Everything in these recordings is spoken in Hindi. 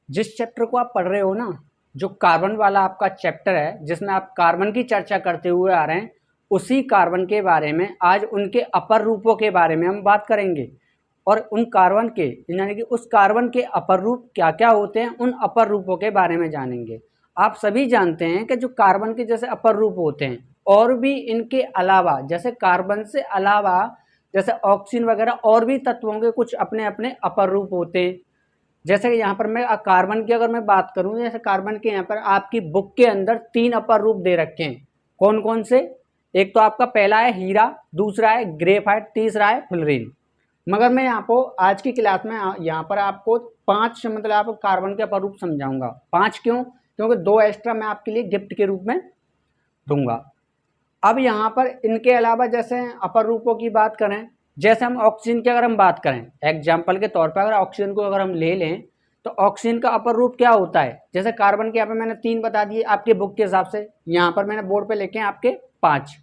जिस चैप्टर को आप पढ़ रहे हो ना, जो कार्बन वाला आपका चैप्टर है जिसमें आप कार्बन की चर्चा करते हुए आ रहे हैं, उसी कार्बन के बारे में आज उनके अपर रूपों के बारे में हम बात करेंगे। और उन कार्बन के यानी कि उस कार्बन के अपर रूप क्या क्या होते हैं, उन अपर रूपों के बारे में जानेंगे। आप सभी जानते हैं कि जो कार्बन के जैसे अपर रूप होते हैं और भी इनके अलावा, जैसे कार्बन से अलावा जैसे ऑक्सीजन वगैरह और भी तत्वों के कुछ अपने अपने अपर रूप होते हैं। जैसे कि यहाँ पर मैं कार्बन की अगर मैं बात करूँ, जैसे कार्बन के यहाँ पर आपकी बुक के अंदर 3 अपर रूप दे रखे हैं। कौन कौन से? एक तो आपका पहला है हीरा, दूसरा है ग्रेफाइट, तीसरा है फ्लोरीन। मगर मैं यहाँ को आज की क्लास में यहाँ पर आपको 5 मतलब आपको कार्बन के अपर रूप समझाऊंगा। 5 क्यों? क्योंकि 2 एक्स्ट्रा मैं आपके लिए गिफ्ट के रूप में दूंगा। अब यहाँ पर इनके अलावा जैसे अपर रूपों की बात करें, जैसे हम ऑक्सीजन की अगर हम बात करें, एग्जाम्पल के तौर पर अगर ऑक्सीजन को अगर हम ले लें तो ऑक्सीजन का अपर रूप क्या होता है? जैसे कार्बन के यहाँ पे मैंने 3 बता दिए आपके बुक के हिसाब से, यहाँ पर मैंने बोर्ड पे लिखे हैं आपके 5।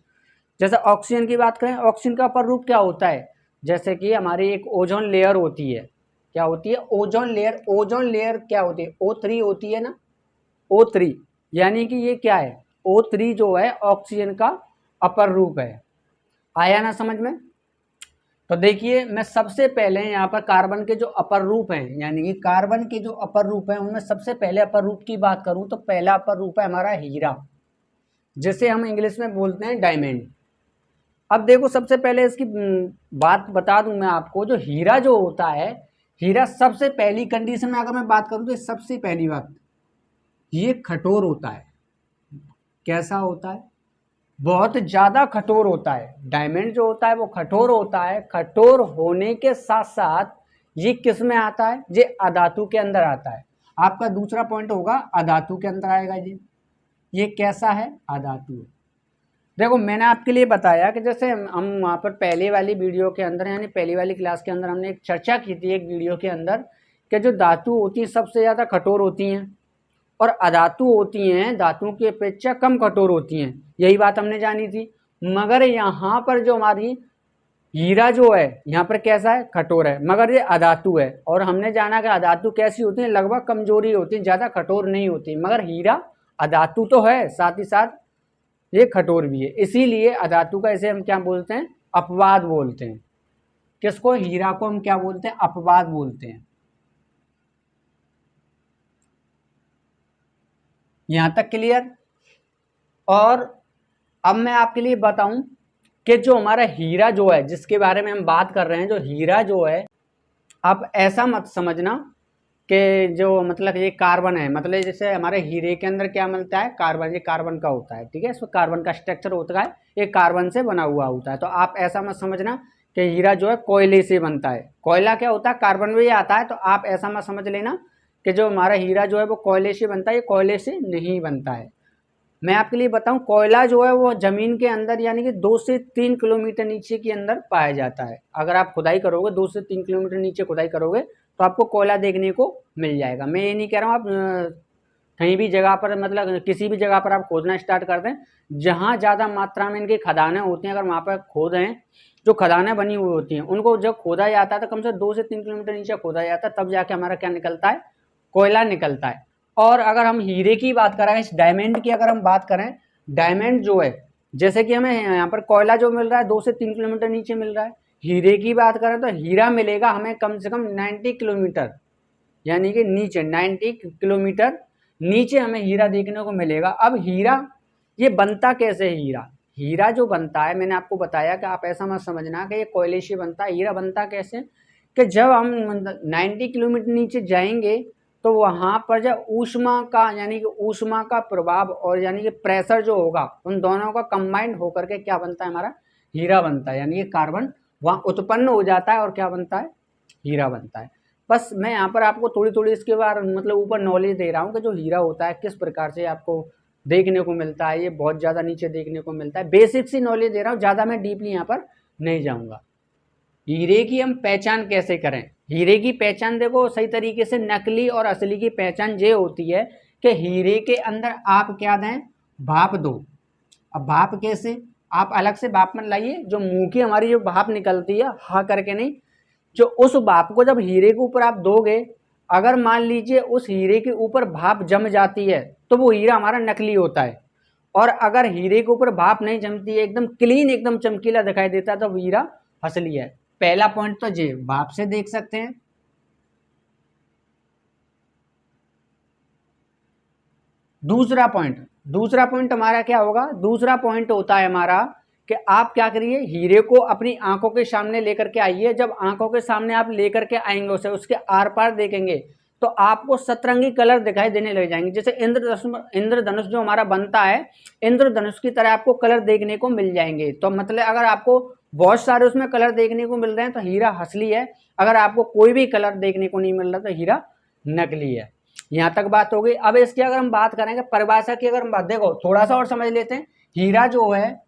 जैसे ऑक्सीजन की बात करें, ऑक्सीजन का अपर रूप क्या होता है? जैसे कि हमारी एक ओजोन लेयर होती है। क्या होती है? Ozone layer. ओजोन लेयर क्या होती है? O3 होती है ना, O3। यानी कि ये क्या है? O3 जो है ऑक्सीजन का अपर रूप है। आया ना समझ में? तो देखिए, मैं सबसे पहले यहाँ पर कार्बन के जो अपर रूप हैं, यानी कि कार्बन के जो अपर रूप हैं उनमें सबसे पहले अपर रूप की बात करूँ तो पहला अपर रूप है हमारा हीरा, जिसे हम इंग्लिश में बोलते हैं डायमंड। अब देखो, सबसे पहले इसकी बात बता दूं मैं आपको। जो हीरा जो होता है, हीरा सबसे पहली कंडीशन में अगर मैं बात करूं तो सबसे पहली बात, ये कठोर होता है। कैसा होता है? बहुत ज़्यादा कठोर होता है। डायमंड जो होता है वो कठोर होता है। कठोर होने के साथ साथ ये किस में आता है? ये अधातु के अंदर आता है। आपका दूसरा पॉइंट होगा अधातु के अंदर आएगा। ये कैसा है? अधातु। देखो, मैंने आपके लिए बताया कि जैसे हम वहाँ पर पहले वाली वीडियो के अंदर, यानी पहली वाली क्लास के अंदर हमने एक चर्चा की थी एक वीडियो के अंदर, कि जो धातु होती हैं सबसे ज़्यादा कठोर होती हैं और अधातु होती हैं धातुओं की अपेक्षा कम कठोर होती हैं। यही बात हमने जानी थी। मगर यहाँ पर जो हमारी हीरा जो है यहाँ पर कैसा है? कठोर है, मगर ये अधातु है। और हमने जाना कि अधातु कैसी होती है? लगभग कमजोरी होती है, ज़्यादा कठोर नहीं होती। मगर हीरा अधातु तो है, साथ ही साथ ये कठोर भी है। इसीलिए अधातु का इसे हम क्या बोलते हैं? अपवाद बोलते हैं। किसको? हीरा को हम क्या बोलते हैं? अपवाद बोलते हैं। यहां तक क्लियर? और अब मैं आपके लिए बताऊं कि जो हमारा हीरा जो है, जिसके बारे में हम बात कर रहे हैं, जो हीरा जो है, आप ऐसा मत समझना कि जो मतलब ये कार्बन है, मतलब जैसे हमारे हीरे के अंदर क्या मिलता है? कार्बन। ये कार्बन का होता है, ठीक है, इसमें कार्बन का स्ट्रक्चर होता है, ये कार्बन से बना हुआ होता है। तो आप ऐसा मत समझना कि हीरा जो है कोयले से बनता है। कोयला क्या होता है? कार्बन में ही आता है। तो आप ऐसा मत समझ लेना कि जो हमारा हीरा जो है वो कोयले से बनता है। ये कोयले से नहीं बनता है। मैं आपके लिए बताऊं, कोयला जो है वो जमीन के अंदर यानी कि 2 से 3 किलोमीटर नीचे के अंदर पाया जाता है। अगर आप खुदाई करोगे 2 से 3 किलोमीटर नीचे खुदाई करोगे तो आपको कोयला देखने को मिल जाएगा। मैं ये नहीं कह रहा हूँ आप कहीं भी जगह पर, मतलब किसी भी जगह पर आप खोदना स्टार्ट कर दें, जहाँ ज़्यादा मात्रा में इनकी खदानें होती हैं, अगर वहाँ पर खोदें, जो खदानें बनी हुई होती हैं उनको जब खोदा जाता है तो कम से 2 से 3 किलोमीटर नीचे खोदा जाता है, तब जाके हमारा क्या निकलता है? कोयला निकलता है। और अगर हम हीरे की बात करें, इस डायमंड की अगर हम बात करें, डायमंड जो है, जैसे कि हमें यहाँ पर कोयला जो मिल रहा है 2 से 3 किलोमीटर नीचे मिल रहा है, हीरे की बात करें तो हीरा मिलेगा हमें कम से कम 90 किलोमीटर, यानी कि नीचे 90 किलोमीटर नीचे हमें हीरा देखने को मिलेगा। अब हीरा ये बनता कैसे? हीरा जो बनता है, मैंने आपको बताया कि आप ऐसा मत समझना कि ये कोयले से बनता है। हीरा बनता कैसे? कि जब हम 90 किलोमीटर नीचे जाएंगे तो वहाँ पर जब ऊष्मा का, यानी कि ऊष्मा का प्रभाव और यानी कि प्रेशर जो होगा, उन दोनों का कंबाइंड होकर के क्या बनता है? हमारा हीरा बनता है। यानी कि कार्बन वहाँ उत्पन्न हो जाता है और क्या बनता है? हीरा बनता है। बस मैं यहाँ पर आपको थोड़ी थोड़ी इसके बारे मतलब ऊपर नॉलेज दे रहा हूँ कि जो हीरा होता है किस प्रकार से आपको देखने को मिलता है। ये बहुत ज़्यादा नीचे देखने को मिलता है। बेसिक सी नॉलेज दे रहा हूँ, ज़्यादा मैं डीपली यहाँ पर नहीं जाऊँगा। हीरे की हम पहचान कैसे करें? हीरे की पहचान देखो सही तरीके से, नकली और असली की पहचान ये होती है कि हीरे के अंदर आप क्या दें? भाप दो। अब भाप कैसे? आप अलग से भाप मत लाइए, जो मुंह की हमारी जो भाप निकलती है, हाँ करके नहीं, जो उस भाप को जब हीरे के ऊपर आप दोगे अगर मान लीजिए उस हीरे के ऊपर भाप जम जाती है तो वो हीरा हमारा नकली होता है, और अगर हीरे के ऊपर भाप नहीं जमती है, एकदम क्लीन एकदम चमकीला दिखाई देता है, तो वो हीरा असली है। पहला पॉइंट तो जी भाप से देख सकते हैं। दूसरा पॉइंट हमारा क्या होगा, दूसरा पॉइंट होता है हमारा कि आप क्या करिए, हीरे को अपनी आंखों के सामने लेकर के आइए। जब आंखों के सामने आप लेकर के आएंगे उसे, उसके आर पार देखेंगे तो आपको सतरंगी कलर दिखाई देने लग जाएंगे। जैसे इंद्रधनुष जो हमारा बनता है, इंद्रधनुष की तरह आपको कलर देखने को मिल जाएंगे। तो मतलब अगर आपको बहुत सारे उसमें कलर देखने को मिल रहे हैं तो हीरा असली है, अगर आपको कोई भी कलर देखने को नहीं मिल रहा तो हीरा नकली है। यहाँ तक बात हो गई। अब इसकी अगर हम बात करेंगे परिभाषा की, अगर हम बात देखो थोड़ा सा और समझ लेते हैं। हीरा जो है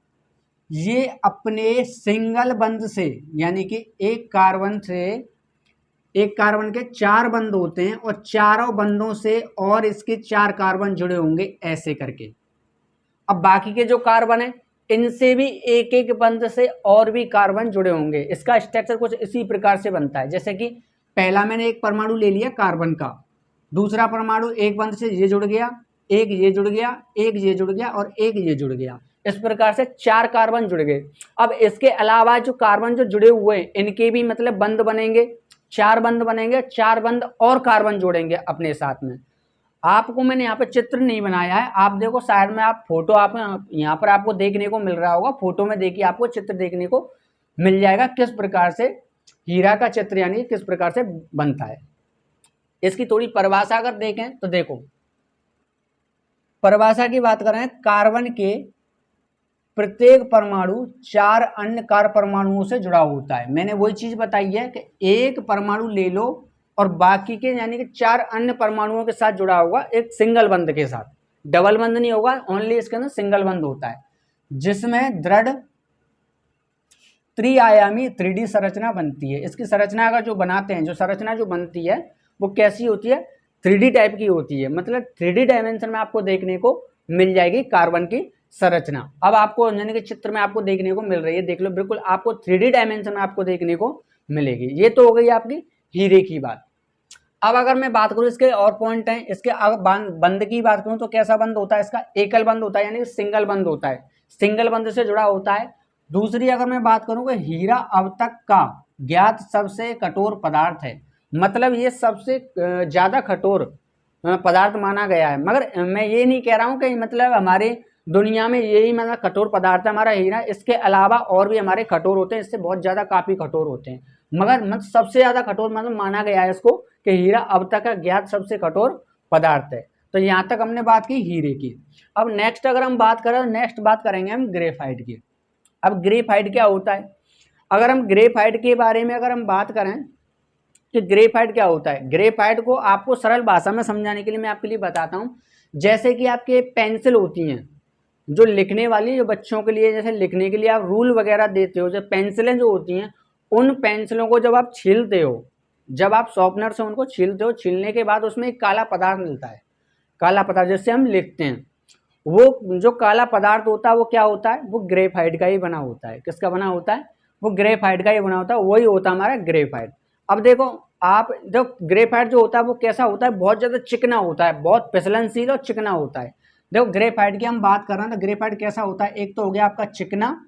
ये अपने सिंगल बंध से, यानी कि एक कार्बन के 4 बंध होते हैं और चारों बंधों से और इसके 4 कार्बन जुड़े होंगे ऐसे करके। अब बाकी के जो कार्बन है इनसे भी एक एक बंध से और भी कार्बन जुड़े होंगे। इसका स्ट्रक्चर कुछ इसी प्रकार से बनता है, जैसे कि पहला मैंने एक परमाणु ले लिया कार्बन का, दूसरा परमाणु एक बंध से ये जुड़ गया, एक ये जुड़ गया, एक ये जुड़ गया और एक ये जुड़ गया। इस प्रकार से 4 कार्बन जुड़ गए। अब इसके अलावा जो कार्बन जो जुड़े हुए हैं इनके भी मतलब बंध बनेंगे, 4 बंध बनेंगे, 4 बंध और कार्बन जोड़ेंगे अपने साथ में। आपको मैंने यहाँ पे चित्र नहीं बनाया है, आप देखो साइड में, आप फोटो आप यहाँ पर आपको देखने को मिल रहा होगा, फोटो में देखिए आपको चित्र देखने को मिल जाएगा किस प्रकार से हीरा का चित्र यानी किस प्रकार से बनता है। इसकी थोड़ी परिभाषा अगर देखें तो देखो, परिभाषा की बात करें, कार्बन के प्रत्येक परमाणु 4 अन्य कार्य परमाणुओं से जुड़ा होता है। मैंने वही चीज बताई है कि एक परमाणु ले लो और बाकी के यानी कि 4 अन्य परमाणुओं के साथ जुड़ा होगा एक सिंगल बंध के साथ, डबल बंध नहीं होगा, ओनली इसके अंदर सिंगल बंध होता है, जिसमें दृढ़ त्रिआयामी 3D संरचना बनती है। इसकी संरचना अगर जो बनाते हैं, जो संरचना जो बनती है वो कैसी होती है, 3D टाइप की होती है, मतलब 3D डायमेंशन में आपको देखने को मिल जाएगी कार्बन की संरचना। अब आपको यानी कि चित्र में आपको देखने को मिल रही है, देख लो, बिल्कुल आपको 3D डायमेंशन में आपको देखने को मिलेगी। ये तो हो गई आपकी हीरे की बात। अब अगर मैं बात करूं इसके और पॉइंट हैं, इसके बंध की बात करूं तो कैसा बंध होता है, इसका एकल बंध होता है, यानी सिंगल बंध होता है, सिंगल बंध से जुड़ा होता है। दूसरी अगर मैं बात करूं कि हीरा अब तक का ज्ञात सबसे कठोर पदार्थ है, मतलब ये सबसे ज्यादा कठोर पदार्थ माना गया है। मगर मैं ये नहीं कह रहा हूं कि मतलब हमारे दुनिया में यही मतलब कठोर पदार्थ है हमारा हीरा, इसके अलावा और भी हमारे कठोर होते हैं, इससे बहुत ज्यादा काफी कठोर होते हैं, मगर मतलब सबसे ज्यादा कठोर मतलब माना गया है इसको कि हीरा अब तक का ज्ञात सबसे कठोर पदार्थ है। तो यहाँ तक हमने बात की हीरे की। अब नेक्स्ट अगर हम बात करें, नेक्स्ट बात करेंगे हम ग्रेफाइट की। अब ग्रेफाइट क्या होता है, अगर हम ग्रेफाइट के बारे में अगर हम बात करें कि ग्रेफाइट क्या होता है, ग्रेफाइट को आपको सरल भाषा में समझाने के लिए मैं आपके लिए बताता हूँ। जैसे कि आपके पेंसिल होती हैं जो लिखने वाली, जो बच्चों के लिए जैसे लिखने के लिए आप रूल वगैरह देते हो, जो पेंसिलें जो होती हैं, उन पेंसिलों को जब आप छीलते हो, जब आप शॉर्पनर से उनको छीलते हो, छीलने के बाद उसमें एक काला पदार्थ मिलता है, काला पदार्थ जिससे हम लिखते हैं, वो जो काला पदार्थ होता है वो क्या होता है, वो ग्रेफाइट का ही बना होता है। किसका बना होता है, वो ग्रेफाइट का ही बना होता है, वही होता है हमारा ग्रेफाइट। अब देखो आप, जो ग्रेफाइट जो होता है वो कैसा होता है, बहुत ज़्यादा चिकना होता है, बहुत फिसलनशील और चिकना होता है। देखो ग्रेफाइट की हम बात कर रहे हैं तो ग्रेफाइट कैसा होता है, एक तो हो गया आपका चिकना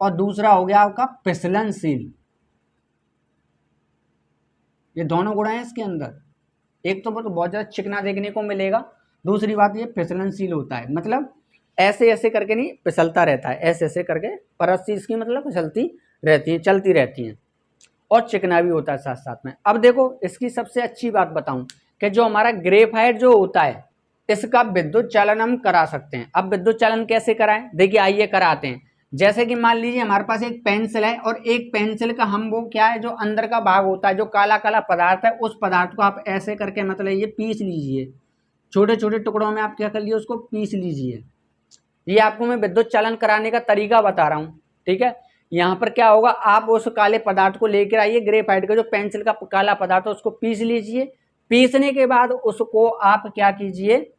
और दूसरा हो गया आपका फिसलनशील। ये दोनों गुण हैं इसके अंदर, एक तो बहुत ज़्यादा चिकना देखने को मिलेगा, दूसरी बात ये फिसलनशील होता है, मतलब ऐसे ऐसे करके नहीं फिसलता रहता है, ऐसे ऐसे करके परत सी इसकी मतलब फिसलती रहती है, चलती रहती हैं, और चिकना भी होता है साथ साथ में। अब देखो इसकी सबसे अच्छी बात बताऊं कि जो हमारा ग्रेफाइट जो होता है इसका विद्युत चालन हम करा सकते हैं। अब विद्युत चालन कैसे कराएं, देखिए आइए कराते हैं। जैसे कि मान लीजिए हमारे पास एक पेंसिल है और एक पेंसिल का हम वो क्या है, जो अंदर का भाग होता है, जो काला काला पदार्थ है, उस पदार्थ को आप ऐसे करके मतलब ये पीस लीजिए, छोटे छोटे टुकड़ों में आप क्या कर लीजिए, उसको पीस लीजिए। ये आपको मैं विद्युत चालन कराने का तरीका बता रहा हूँ, ठीक है। यहाँ पर क्या होगा, आप उस काले पदार्थ को लेकर आइए, ग्रेफाइट का जो पेंसिल का काला पदार्थ है उसको पीस लीजिए। पीसने के बाद उसको आप क्या कीजिए,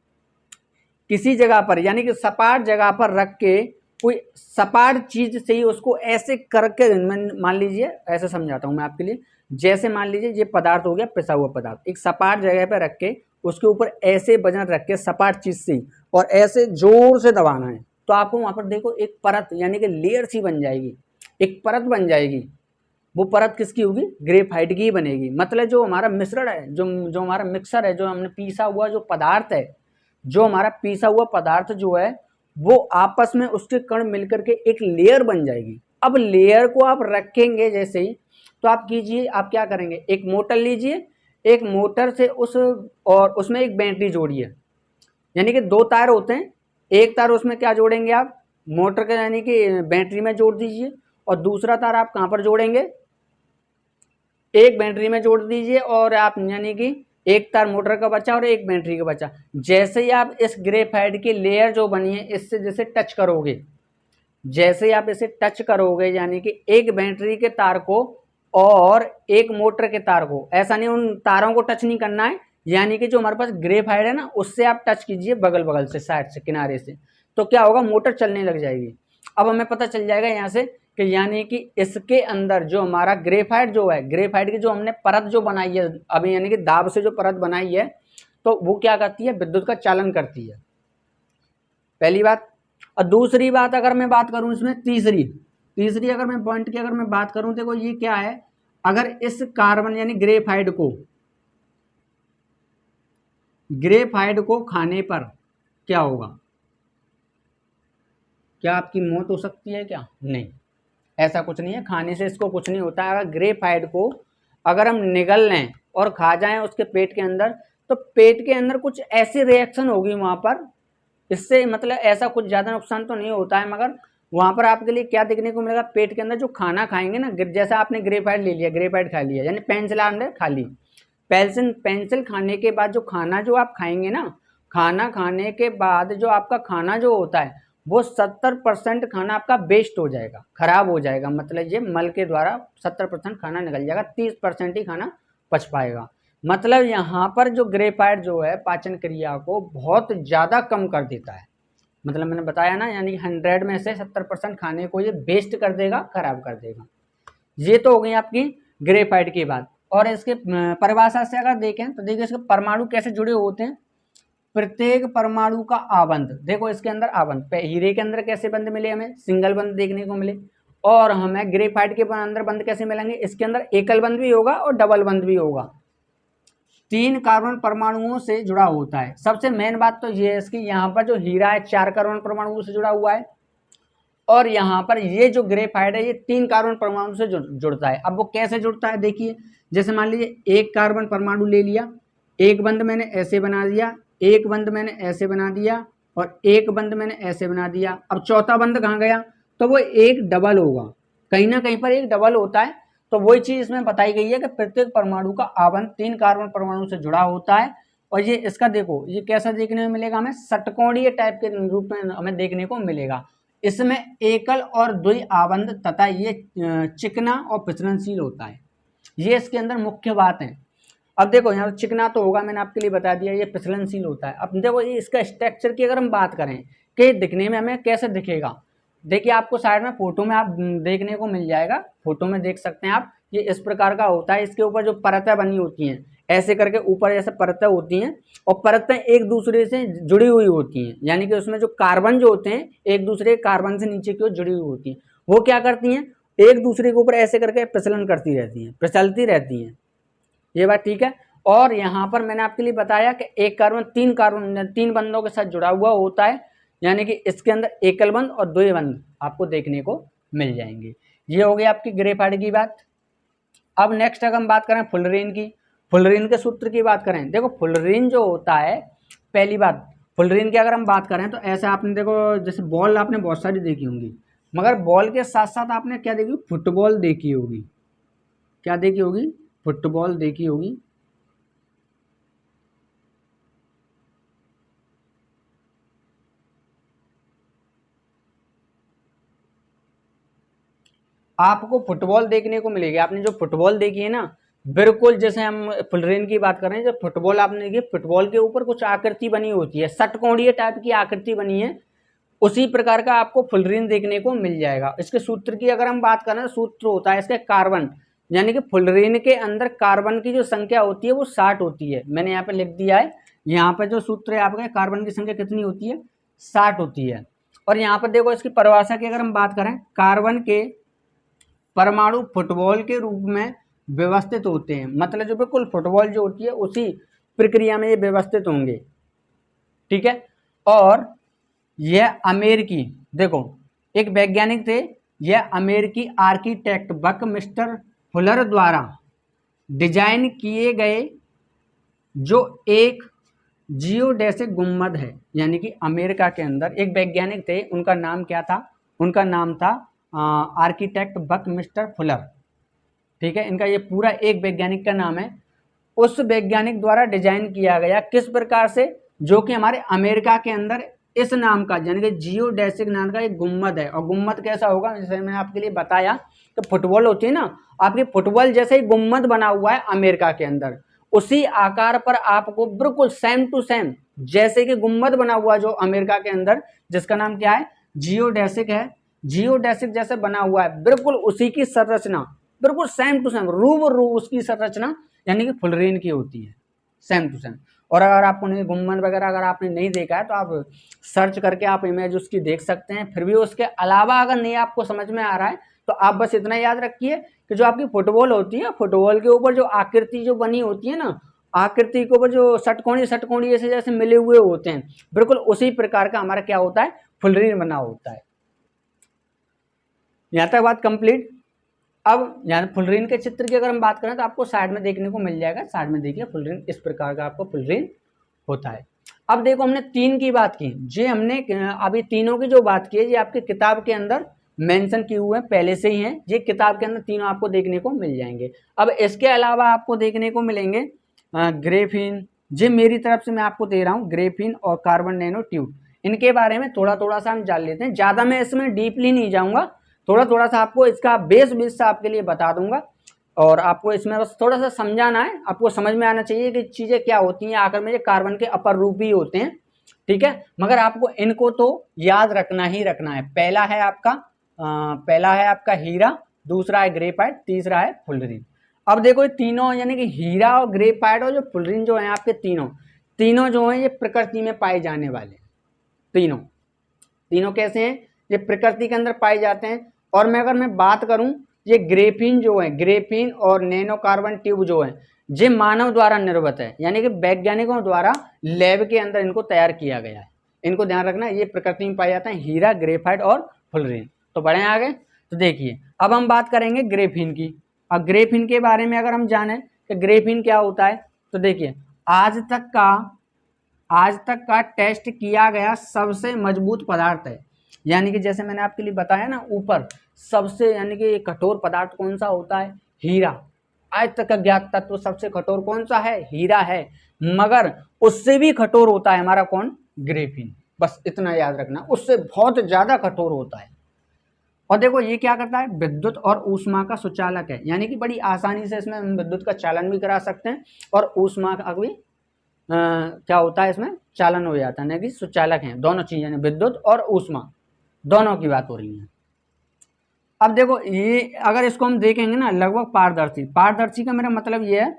किसी जगह पर यानी कि सपाट जगह पर रख के, कोई सपाट चीज से ही उसको ऐसे करके, मान लीजिए ऐसे समझाता हूँ मैं आपके लिए, जैसे मान लीजिए ये पदार्थ हो गया पिसा हुआ पदार्थ, एक सपाट जगह पे रख के उसके ऊपर ऐसे वजन रख के सपाट चीज से और ऐसे जोर से दबाना है, तो आपको वहां पर देखो एक परत यानी कि लेयर सी बन जाएगी, एक परत बन जाएगी। वो परत किसकी होगी? ग्रेफाइट की ही बनेगी। मतलब जो हमारा मिश्रण है, जो हमारा मिक्सर है, जो हमने पीसा हुआ जो पदार्थ है, जो हमारा पीसा हुआ पदार्थ जो है वो आपस में उसके कण मिलकर के एक लेयर बन जाएगी। अब लेयर को आप रखेंगे जैसे ही, तो आप कीजिए, आप क्या करेंगे, एक मोटर लीजिए, एक मोटर से उस और उसमें एक बैटरी जोड़िए, यानी कि दो तार होते हैं, एक तार उसमें क्या जोड़ेंगे आप, मोटर के यानी कि बैटरी में जोड़ दीजिए, और दूसरा तार आप कहाँ पर जोड़ेंगे, एक बैटरी में जोड़ दीजिए, और आप यानी कि एक तार मोटर का बचा और एक बैटरी का बचा। जैसे ही आप इस ग्रेफाइट की लेयर जो बनी है इससे जैसे टच करोगे, जैसे ही आप इसे टच करोगे यानी कि एक बैटरी के तार को और एक मोटर के तार को, ऐसा नहीं उन तारों को टच नहीं करना है, यानी कि जो हमारे पास ग्रेफाइट है ना उससे आप टच कीजिए बगल बगल से, साइड से, किनारे से, तो क्या होगा, मोटर चलने लग जाएगी। अब हमें पता चल जाएगा यहाँ से कि यानी कि इसके अंदर जो हमारा ग्रेफाइट जो है, ग्रेफाइट की जो हमने परत जो बनाई है अभी, यानी कि दाब से जो परत बनाई है, तो वो क्या करती है, विद्युत का चालन करती है, पहली बात। और दूसरी बात अगर मैं बात करूं इसमें, तीसरी तीसरी अगर मैं पॉइंट की अगर मैं बात करूं, देखो ये क्या है, अगर इस कार्बन यानी ग्रेफाइट को खाने पर क्या होगा, क्या आपकी मौत हो सकती है क्या? नहीं, ऐसा कुछ नहीं है, खाने से इसको कुछ नहीं होता है। अगर ग्रेफाइट को अगर हम निगल लें और खा जाएं उसके पेट के अंदर, तो पेट के अंदर कुछ ऐसी रिएक्शन होगी वहां पर, इससे मतलब ऐसा कुछ ज़्यादा नुकसान तो नहीं होता है, मगर वहाँ पर आपके लिए क्या देखने को मिलेगा, पेट के अंदर जो खाना खाएंगे ना, जैसे आपने ग्रेफाइट ले लिया, ग्रेफाइट खा लिया, यानी पेंसिल आपने खा ली, पेंसिल पेंसिल खाने के बाद जो खाना जो आप खाएंगे ना, खाना खाने के बाद जो आपका खाना जो होता है वो 70% खाना आपका वेस्ट हो जाएगा, खराब हो जाएगा, मतलब ये मल के द्वारा 70% खाना निकल जाएगा, 30% ही खाना बच पाएगा। मतलब यहाँ पर जो ग्रेफाइट जो है पाचन क्रिया को बहुत ज़्यादा कम कर देता है, मतलब मैंने बताया ना, यानी 100 में से 70% खाने को ये वेस्ट कर देगा, खराब कर देगा। ये तो हो गई आपकी ग्रेफाइट की बात। और इसके परिभाषा से अगर देखें तो देखिए इसके परमाणु कैसे जुड़े होते हैं, प्रत्येक परमाणु का आबंध, देखो इसके अंदर आबंध, हीरे के अंदर कैसे बंध मिले, हमें सिंगल बंध देखने को मिले, और हमें ग्रेफाइट के अंदर बंध कैसे मिलेंगे, इसके अंदर एकल बंध भी होगा और डबल बंध भी होगा, 3 कार्बन परमाणुओं से जुड़ा होता है। सबसे मेन बात तो ये है इसकी, यहाँ पर जो हीरा है 4 कार्बन परमाणुओं से जुड़ा हुआ है, और यहाँ पर ये जो ग्रेफाइट है ये 3 कार्बन परमाणु से जुड़ता है। अब वो कैसे जुड़ता है देखिए, जैसे मान लीजिए एक कार्बन परमाणु ले लिया, एक बंध मैंने ऐसे बना दिया, एक बंध मैंने ऐसे बना दिया, और एक बंध मैंने ऐसे बना दिया। अब चौथा बंध कहाँ गया, तो वो एक डबल होगा, कहीं ना कहीं पर एक डबल होता है। तो वही चीज इसमें बताई गई है कि प्रत्येक परमाणु का आबंध 3 कार्बन परमाणु से जुड़ा होता है। और ये इसका देखो ये कैसा देखने में मिलेगा, हमें षटकोणीय टाइप के रूप में हमें देखने को मिलेगा। इसमें एकल और द्वि आबंध तथा ये चिकना और फिसलनशील होता है, ये इसके अंदर मुख्य बात है। अब देखो यहाँ चिकना तो होगा, मैंने आपके लिए बता दिया, ये फिसलनशील होता है। अब देखो ये इसका स्ट्रक्चर की अगर हम बात करें कि दिखने में हमें कैसे दिखेगा, देखिए आपको साइड में फोटो में आप देखने को मिल जाएगा, फोटो में देख सकते हैं आप, ये इस प्रकार का होता है। इसके ऊपर जो परतें बनी होती हैं ऐसे करके, ऊपर जैसे परतें होती हैं, और परतें एक दूसरे से जुड़ी हुई होती हैं, यानी कि उसमें जो कार्बन जो होते हैं एक दूसरे कार्बन से नीचे की ओर जुड़ी हुई होती हैं। वो क्या करती हैं, एक दूसरे के ऊपर ऐसे करके प्रचलन करती रहती हैं, प्रचलती रहती हैं। ये बात ठीक है। और यहाँ पर मैंने आपके लिए बताया कि एक कार्बन तीन बंधों के साथ जुड़ा हुआ होता है, यानी कि इसके अंदर एकल बंध और द्वि बंध आपको देखने को मिल जाएंगे। ये हो गई आपकी ग्रेफाइट की बात। अब नेक्स्ट अगर हम बात करें फुलरीन की, फुलरीन के सूत्र की बात करें, देखो फुलरीन जो होता है, पहली बात फुलरीन की अगर हम बात करें तो ऐसे आपने देखो जैसे बॉल आपने बहुत सारी देखी होंगी, मगर बॉल के साथ साथ आपने क्या देखी, फुटबॉल देखी होगी, क्या देखी होगी, फुटबॉल देखी होगी। आपको फुटबॉल देखने को मिलेगी, आपने जो फुटबॉल देखी है ना, बिल्कुल जैसे हम फुलरीन की बात कर रहे हैं, जो फुटबॉल आपने देखी, फुटबॉल के ऊपर कुछ आकृति बनी होती है, षटकोणीय टाइप की आकृति बनी है, उसी प्रकार का आपको फुलरीन देखने को मिल जाएगा। इसके सूत्र की अगर हम बात करें, सूत्र होता है इसके कार्बन, यानी कि फुलरीन के अंदर कार्बन की जो संख्या होती है वो 60 होती है। मैंने यहाँ पे लिख दिया है, यहाँ पे जो सूत्र है आपका, कार्बन की संख्या कितनी होती है, 60 होती है। और यहाँ पर देखो इसकी परिभाषा की अगर हम बात करें, कार्बन के परमाणु फुटबॉल के रूप में व्यवस्थित होते हैं, मतलब जो बिल्कुल फुटबॉल जो होती है उसी प्रक्रिया में ये व्यवस्थित होंगे, ठीक है। और यह अमेरिकी, देखो एक वैज्ञानिक थे, यह अमेरिकी आर्किटेक्ट बकमिस्टर फुलर द्वारा डिजाइन किए गए जो एक जियोडेसिक गुम्बद है। यानी कि अमेरिका के अंदर एक वैज्ञानिक थे, उनका नाम क्या था, उनका नाम था आर्किटेक्ट बकमिस्टर फुलर, ठीक है। इनका ये पूरा एक वैज्ञानिक का नाम है। उस वैज्ञानिक द्वारा डिजाइन किया गया किस प्रकार से, जो कि हमारे अमेरिका के अंदर इस नाम का, यानी कि जियोडेसिक नाम का एक गुम्बद है। और गुम्बद कैसा होगा, जैसे मैंने आपके लिए बताया कि फुटबॉल होती है ना, आपकी फुटबॉल जैसे ही गुम्बद बना हुआ है अमेरिका के अंदर, उसी आकार पर आपको बिल्कुल सेम टू सेम जैसे कि गुम्बद बना हुआ जो अमेरिका के अंदर, जिसका नाम क्या है, जियोडेसिक है, जियोडेसिक जैसे बना हुआ है, बिल्कुल उसी की संरचना, बिल्कुल सेम टू सेम रूबरू उसकी संरचना यानी कि फुलरीन की होती है, सेम टू सेम। और अगर आपको नहीं गुम्बद वगैरह अगर आपने नहीं देखा है तो आप सर्च करके आप इमेज उसकी देख सकते हैं। फिर भी उसके अलावा अगर नहीं आपको समझ में आ रहा है तो आप बस इतना याद रखिए कि जो आपकी फुटबॉल होती है, फुटबॉल के ऊपर जो आकृति जो बनी होती है ना, आकृति के ऊपर जो षटकोणी षटकोणी ऐसे जैसे मिले हुए होते हैं, बिल्कुल उसी प्रकार का हमारा क्या होता है, फुलरीन बना होता है। यहाँ तक बात कंप्लीट। अब यहाँ फुलरीन के चित्र की अगर हम बात करें तो आपको साइड में देखने को मिल जाएगा, साइड में देखिए फुलरीन इस प्रकार का आपको फुलरीन होता है। अब देखो हमने 3 की बात की, जे हमने अभी तीनों की जो बात की है ये आपकी किताब के अंदर मेंशन किए हुए हैं, पहले से ही हैं, ये किताब के अंदर तीनों आपको देखने को मिल जाएंगे। अब इसके अलावा आपको देखने को मिलेंगे ग्रेफीन, जे मेरी तरफ से मैं आपको दे रहा हूँ, ग्रेफीन और कार्बन नैनो ट्यूब। इनके बारे में थोड़ा थोड़ा सा हम जान लेते हैं, ज़्यादा मैं इसमें डीपली नहीं जाऊँगा, थोड़ा थोड़ा सा आपको इसका बेस आपके लिए बता दूंगा। और आपको इसमें बस थोड़ा सा समझाना है, आपको समझ में आना चाहिए कि चीज़ें क्या होती हैं, आखिर में ये कार्बन के अपर रूप ही होते हैं, ठीक है। मगर आपको इनको तो याद रखना ही रखना है। पहला है आपका हीरा, दूसरा है ग्रेफाइट, तीसरा है फुलरीन। अब देखो ये तीनों यानी कि हीरा और ग्रेफाइट और जो फुलरीन जो है आपके तीनों जो है ये प्रकृति में पाए जाने वाले तीनों कैसे हैं, ये प्रकृति के अंदर पाए जाते हैं। और मैं बात करूं, ये ग्रेफीन जो है, ग्रेफीन और नैनो कार्बन ट्यूब जो है, ये मानव द्वारा निर्मित है, यानी कि वैज्ञानिकों द्वारा लैब के अंदर इनको तैयार किया गया है। इनको ध्यान रखना, ये प्रकृति में पाए जाते हैं, हीरा, ग्रेफाइट और फुलरीन। तो बढ़े आगे, तो देखिए अब हम बात करेंगे ग्रेफीन की। अब ग्रेफीन के बारे में अगर हम जाने कि ग्रेफीन क्या होता है, तो देखिए आज तक का टेस्ट किया गया सबसे मजबूत पदार्थ है। यानी कि जैसे मैंने आपके लिए बताया ना ऊपर, सबसे यानी कि कठोर पदार्थ कौन सा होता है, हीरा। आज तक का ज्ञात तत्व सबसे कठोर कौन सा है, हीरा है। मगर उससे भी कठोर होता है हमारा कौन, ग्रेफीन। बस इतना याद रखना, उससे बहुत ज्यादा कठोर होता है। और देखो ये क्या करता है, विद्युत और ऊष्मा का सुचालक है, यानी कि बड़ी आसानी से इसमें हम विद्युत का चालन भी करा सकते हैं और ऊष्मा का भी क्या होता है, इसमें चालन हो जाता है, यानी कि सुचालक हैं दोनों चीजें, यानी विद्युत और ऊष्मा दोनों की बात हो रही है। अब देखो ये अगर इसको हम देखेंगे ना, लगभग पारदर्शी का मेरा मतलब ये है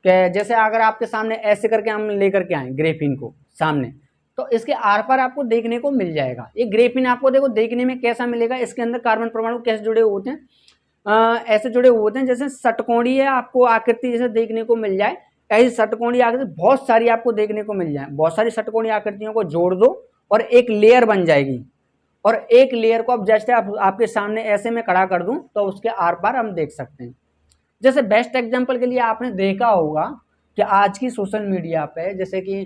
कि जैसे अगर आपके सामने ऐसे करके हम लेकर के आए ग्रेफीन को सामने, तो इसके आर पार आपको देखने को मिल जाएगा। ये ग्रेफीन आपको देखो देखने में कैसा मिलेगा, इसके अंदर कार्बन परमाणु कैसे जुड़े होते हैं, ऐसे जुड़े हुए होते हैं जैसे षटकोणीय आपको आकृति जैसे देखने को मिल जाए। ऐसी षटकोणीय आकृति बहुत सारी आपको देखने को मिल जाए, बहुत सारी षटकोणीय आकृतियों को जोड़ दो और एक लेयर बन जाएगी। और एक लेयर को अब जैसे आपके सामने ऐसे में खड़ा कर दूं तो उसके आर पार हम देख सकते हैं। जैसे बेस्ट एग्जांपल के लिए आपने देखा होगा कि आज की सोशल मीडिया पे जैसे कि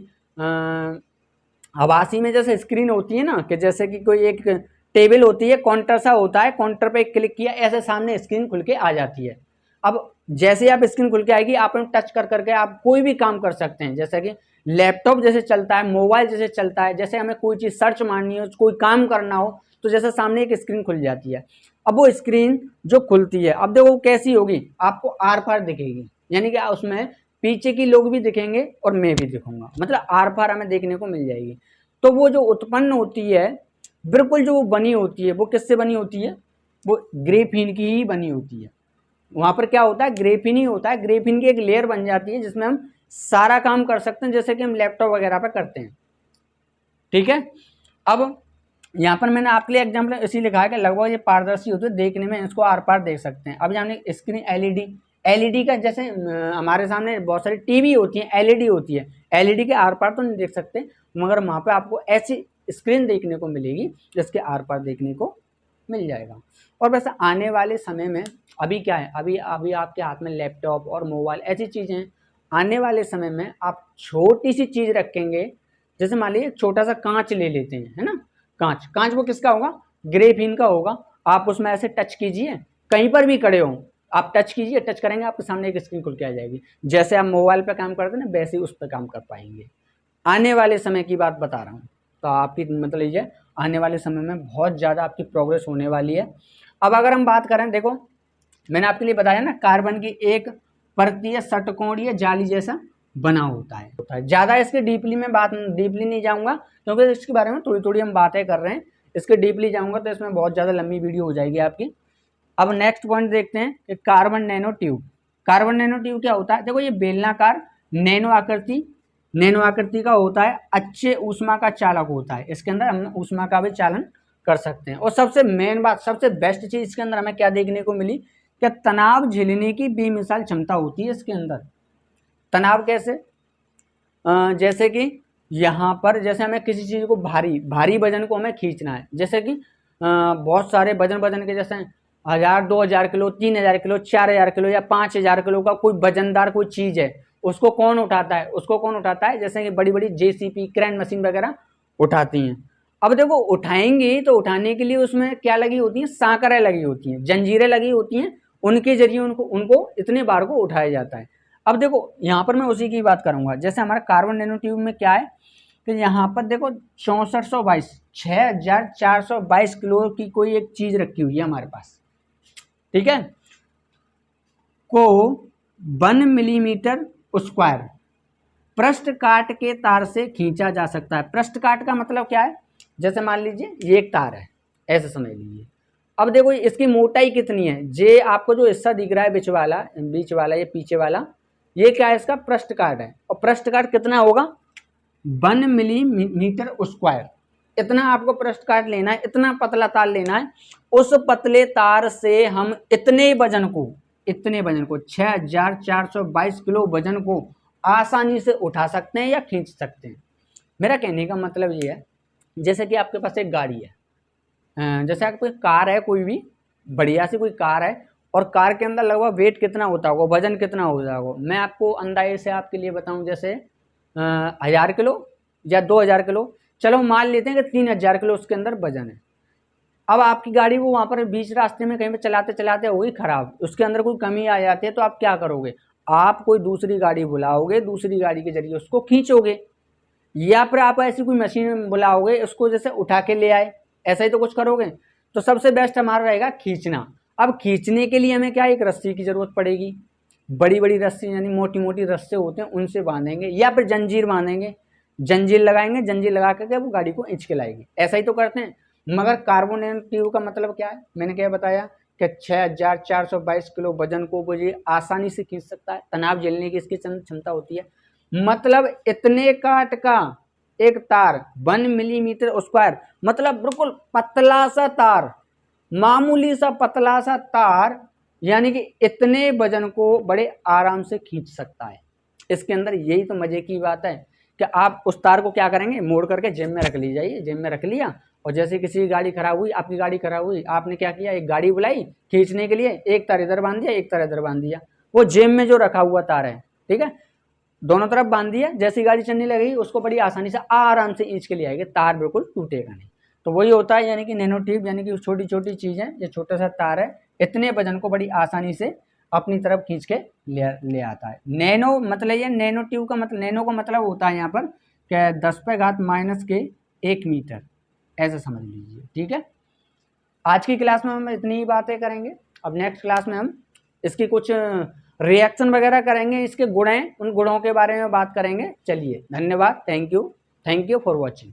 आभासी में जैसे स्क्रीन होती है ना, कि जैसे कि कोई एक टेबल होती है, काउंटर सा होता है, काउंटर पे क्लिक किया ऐसे सामने स्क्रीन खुल के आ जाती है। अब जैसे आप स्क्रीन खुल के आएगी, आप टच कर करके आप कोई भी काम कर सकते हैं, जैसे कि लैपटॉप जैसे चलता है, मोबाइल जैसे चलता है, जैसे हमें कोई चीज़ सर्च मारनी हो, कोई काम करना हो, तो जैसे सामने एक स्क्रीन खुल जाती है। अब वो स्क्रीन जो खुलती है, अब देखो कैसी होगी, आपको आर पार दिखेगी, यानी कि उसमें पीछे की लोग भी दिखेंगे और मैं भी दिखूंगा, मतलब आर पार हमें देखने को मिल जाएगी। तो वो जो उत्पन्न होती है, बिल्कुल जो वो बनी होती है, वो किससे बनी होती है, वो ग्रेफीन की ही बनी होती है। वहाँ पर क्या होता है, ग्रेफिन ही होता है। ग्रेफिन की एक लेयर बन जाती है जिसमें हम सारा काम कर सकते हैं, जैसे कि हम लैपटॉप वगैरह पर करते हैं। ठीक है, अब यहाँ पर मैंने आपके लिए एग्जाम्पल इसी लिखा है कि लगभग ये पारदर्शी होते हैं, देखने में इसको आर पार देख सकते हैं। अब जाने स्क्रीन एलईडी का जैसे हमारे सामने बहुत सारी टीवी होती है, एलईडी होती है, एलईडी के आर पार तो नहीं देख सकते, मगर वहाँ पे आपको ऐसी स्क्रीन देखने को मिलेगी जिसके आर पार देखने को मिल जाएगा। और वैसे आने वाले समय में अभी क्या है, अभी अभी आपके हाथ में लैपटॉप और मोबाइल ऐसी चीज़ें हैं। आने वाले समय में आप छोटी सी चीज़ रखेंगे, जैसे मान लीजिए छोटा सा कांच ले लेते हैं, है ना, कांच वो किसका होगा, ग्रेफिन का होगा। आप उसमें ऐसे टच कीजिए, कहीं पर भी खड़े हो आप टच कीजिए, टच करेंगे आपके सामने एक स्क्रीन खुल के आ जाएगी। जैसे आप मोबाइल पे काम करते हैं ना, वैसे ही उस पर काम कर पाएंगे। आने वाले समय की बात बता रहा हूँ, तो आपकी मतलब लीजिए आने वाले समय में बहुत ज़्यादा आपकी प्रोग्रेस होने वाली है। अब अगर हम बात करें, देखो मैंने आपके लिए बताया ना, कार्बन की एक परतीय षटकोणीय जाली जैसा बना होता है। ज़्यादा इसके डीपली नहीं जाऊँगा, क्योंकि इसके बारे में थोड़ी थोड़ी हम बातें कर रहे हैं। इसके डीपली जाऊँगा तो इसमें बहुत ज़्यादा लंबी वीडियो हो जाएगी आपकी। अब नेक्स्ट पॉइंट देखते हैं कि carbon nano tube. Carbon nano tube क्या होता है, देखो ये बेलनाकार नैनो आकृति का होता है, अच्छे ऊष्मा का चालक होता है। इसके अंदर हम ऊष्मा का भी चालन कर सकते हैं। और सबसे मेन बात, सबसे बेस्ट चीज़ इसके अंदर हमें क्या देखने को मिली, कि तनाव झेलने की बेमिसाल क्षमता होती है इसके अंदर। तनाव कैसे, जैसे कि यहाँ पर जैसे हमें किसी चीज़ को भारी वजन को हमें खींचना है, जैसे कि बहुत सारे वजन के, जैसे 1000, 2000 किलो, 3000 किलो, 4000 किलो या 5000 किलो का कोई वजनदार कोई चीज़ है, उसको कौन उठाता है, जैसे कि बड़ी बड़ी जेसीपी, क्रेन मशीन वगैरह उठाती हैं। अब देखो उठाएंगे तो उठाने के लिए उसमें क्या लगी होती हैं, सांकरें लगी होती हैं, जंजीरें लगी होती हैं, उनके जरिए उनको इतने बार को उठाया जाता है। अब देखो यहाँ पर मैं उसी की बात करूंगा, जैसे हमारा कार्बन नैनो ट्यूब में क्या है कि यहाँ पर देखो 6422 किलो की कोई एक चीज रखी हुई है हमारे पास, ठीक है, को 1 मिलीमीटर स्क्वायर पृष्ठ काट के तार से खींचा जा सकता है। पृष्ठ काट का मतलब क्या है, जैसे मान लीजिए ये एक तार है, ऐसे समझ लीजिए। अब देखो इसकी मोटाई कितनी है, जे आपको जो हिस्सा दिख रहा है बीच वाला ये पीछे वाला, ये क्या है, इसका पृष्ठ काट है। और पृष्ठ काट कितना होगा, 1 मिलीमीटर स्क्वायर। इतना आपको पृष्ठ काट लेना है, इतना पतला तार लेना है। उस पतले तार से हम इतने वजन को 6422 किलो वजन को आसानी से उठा सकते हैं या खींच सकते हैं। मेरा कहने का मतलब ये है, जैसे कि आपके पास एक गाड़ी है, जैसे आपकी कार है, कोई भी बढ़िया सी कोई कार है, और कार के अंदर लगभग वेट कितना होता होगा, वजन कितना हो जाएगा, मैं आपको अंदाजे से आपके लिए बताऊं, जैसे 1000 किलो या 2000 किलो, चलो मान लेते हैं कि 3000 किलो उसके अंदर वजन है। अब आपकी गाड़ी वो वहाँ पर बीच रास्ते में कहीं पर चलाते चलाते होगी खराब, उसके अंदर कोई कमी आ जाती है, तो आप क्या करोगे, आप कोई दूसरी गाड़ी बुलाओगे, दूसरी गाड़ी के जरिए उसको खींचोगे, या फिर आप ऐसी कोई मशीन बुलाओगे उसको जैसे उठा के ले आए, ऐसा ही तो कुछ करोगे। तो सबसे बेस्ट हमारा रहेगा खींचना। अब खींचने के लिए हमें क्या, एक रस्सी की जरूरत पड़ेगी, बड़ी बड़ी रस्सी यानी मोटी मोटी रस्से होते हैं, उनसे बांधेंगे, या फिर जंजीर बांधेंगे, जंजीर लगाएंगे, जंजीर लगा करके वो गाड़ी को खींच के लाएगी, ऐसा ही तो करते हैं। मगर कार्बन नैनो ट्यूब का मतलब क्या है, मैंने क्या बताया कि 6422 किलो वजन को वो ये आसानी से खींच सकता है, तनाव झेलने की इसकी क्षमता होती है। मतलब इतने काट का एक तार 1 मिलीमीटर स्क्वायर, मतलब बिल्कुल पतला सा तार, मामूली सा पतला सा तार, यानी कि इतने वजन को बड़े आराम से खींच सकता है। इसके अंदर यही तो मजे की बात है कि आप उस तार को क्या करेंगे, मोड़ करके जेब में रख ली जाइए, जेब में रख लिया, और जैसे किसी की गाड़ी खराब हुई, आपकी गाड़ी खराब हुई, आपने क्या किया, एक गाड़ी बुलाई खींचने के लिए, एक तार इधर बांध दिया, एक तार इधर बांध दिया, वो जेब में जो रखा हुआ तार है, ठीक है, दोनों तरफ बांध दिया, जैसी गाड़ी चलने लगेगी उसको बड़ी आसानी से आराम से खींच के ले आएगी, तार बिल्कुल टूटेगा नहीं। तो वही होता है, यानी कि नैनो ट्यूब, यानी कि छोटी छोटी चीज़ है, ये छोटा सा तार है, इतने वजन को बड़ी आसानी से अपनी तरफ खींच के ले आता है। नैनो मतलब ये नैनो ट्यूब का मतलब, नैनो का मतलब होता है यहाँ पर क्या, 10⁻⁻1 मीटर, ऐसा समझ लीजिए, ठीक है। आज की क्लास में हम इतनी ही बातें करेंगे। अब नेक्स्ट क्लास में हम इसकी कुछ रिएक्शन वगैरह करेंगे, इसके गुण हैं, उन गुणों के बारे में बात करेंगे। चलिए, धन्यवाद, थैंक यू फॉर वॉचिंग।